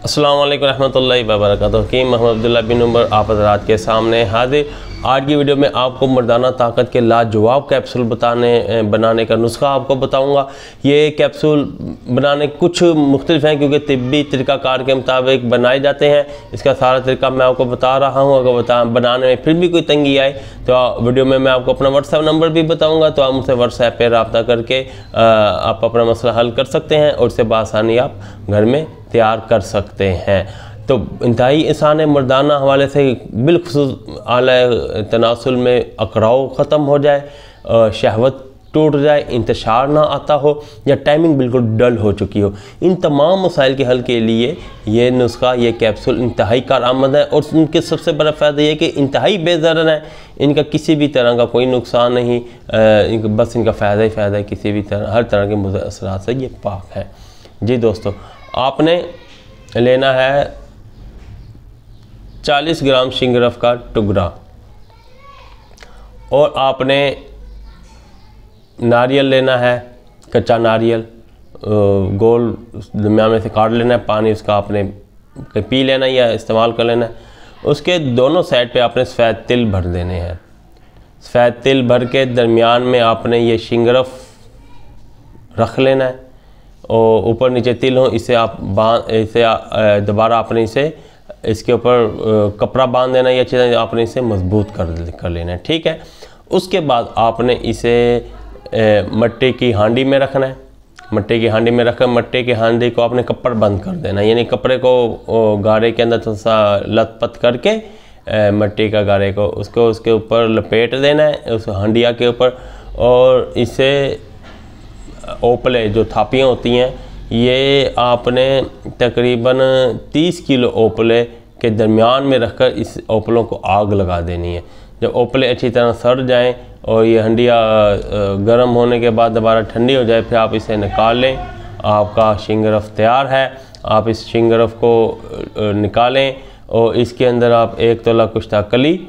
अस्सलाम वालेकुम रहमतुल्लाहि व बरकातुहू। हकीम मोहम्मद अब्दुल्ला बिन उमर आप हज़रात के सामने हाजिर। आज की वीडियो में आपको मर्दाना ताकत के लाजवाब कैप्सूल बनाने का नुस्खा आपको बताऊंगा। ये कैप्सूल बनाने कुछ मुख्तलिफ हैं क्योंकि तिब्बी तरीक़ाकार के मुताबिक बनाए जाते हैं। इसका सारा तरीका मैं आपको बता रहा हूँ। अगर बनाने में फिर भी कोई तंगी आए तो वीडियो में मैं आपको अपना व्हाट्सएप नंबर भी बताऊँगा, तो आप मुझसे व्हाट्सएप पर रब्ता करके आप अपना मसला हल कर सकते हैं और उससे बआसानी आप घर में तैयार कर सकते हैं। तो इंतहाई आसान है। मर्दाना हवाले से बिलखुसूस आला तनासुल में अकड़ाव ख़त्म हो जाए, शहवत टूट जाए, इंतशार ना आता हो या टाइमिंग बिल्कुल डल हो चुकी हो, इन तमाम मसाइल के हल के लिए ये नुस्खा, ये कैप्सूल इंतहाई कारआमद है। और उनके सबसे बड़ा फ़ायदा ये कि इंतहाई बेज़रर है। इनका किसी भी तरह का कोई नुकसान नहीं, बस इनका फ़ायदा ही फ़ायदा है। किसी भी तरह हर तरह के मुज़र असरात से ये पाक है। जी दोस्तों, आपने लेना है 40 ग्राम शिंगरफ का टुकड़ा और आपने नारियल लेना है, कच्चा नारियल गोल दरमियान में से काट लेना है। पानी उसका आपने पी लेना या इस्तेमाल कर लेना है। उसके दोनों साइड पे आपने सफ़ेद तिल भर देने हैं। सफ़ेद तिल भर के दरमियान में आपने ये शिंगरफ रख लेना है और ऊपर नीचे तिल हो, इसे आप दोबारा आपने इसके ऊपर कपड़ा बांध देना या चीज़ें आपने इसे मजबूत कर लेना है। ठीक है। उसके बाद आपने इसे मट्टी की हांडी में रखना है। मट्टी की हांडी में रखकर मट्टी की हांडी को आपने कपड़ बंद कर देना है, यानी कपड़े को गारे के अंदर थोड़ा सा लथपथ करके मट्टी का गारे को उसके ऊपर लपेट देना है, उस हांडिया के ऊपर। और इसे ओपले जो थापियाँ होती हैं, ये आपने तकरीबन 30 किलो ओपले के दरमियान में रखकर इस ओपलों को आग लगा देनी है। जब ओपले अच्छी तरह सड़ जाएं और ये हंडिया गर्म होने के बाद दोबारा ठंडी हो जाए, फिर आप इसे निकाल लें। आपका शिंगरफ तैयार है। आप इस शिंगरफ को निकालें और इसके अंदर आप 1 तोला कुश्ता कली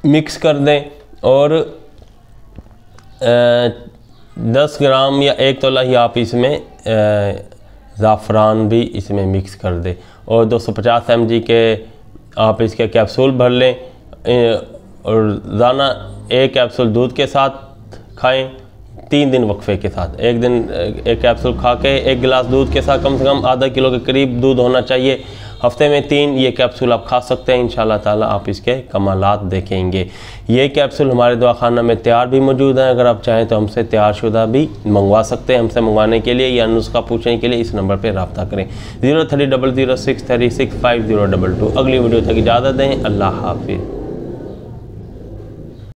मिक्स कर दें और 10 ग्राम या 1 तोला ही आप इसमें ज़ाफ़रान भी इसमें मिक्स कर दें और 250 mg के आप इसके कैप्सूल भर लें और रोज़ाना 1 कैप्सूल दूध के साथ खाएं, 3 दिन वक्फे के साथ। एक दिन 1 कैप्सूल खा के 1 गिलास दूध के साथ, कम से कम आधा किलो के करीब दूध होना चाहिए। हफ्ते में 3 ये कैप्सूल आप खा सकते हैं। इंशाल्लाह ताला आप इसके कमालात देखेंगे। ये कैप्सूल हमारे दवाखाना में तैयार भी मौजूद हैं। अगर आप चाहें तो हमसे तैयारशुदा भी मंगवा सकते हैं। हमसे मंगवाने के लिए या नुस्खा पूछने के लिए इस नंबर पर रब्ता करें 030006365022। अगली वीडियो तक इजाज़त दें। अल्लाह हाफिज़।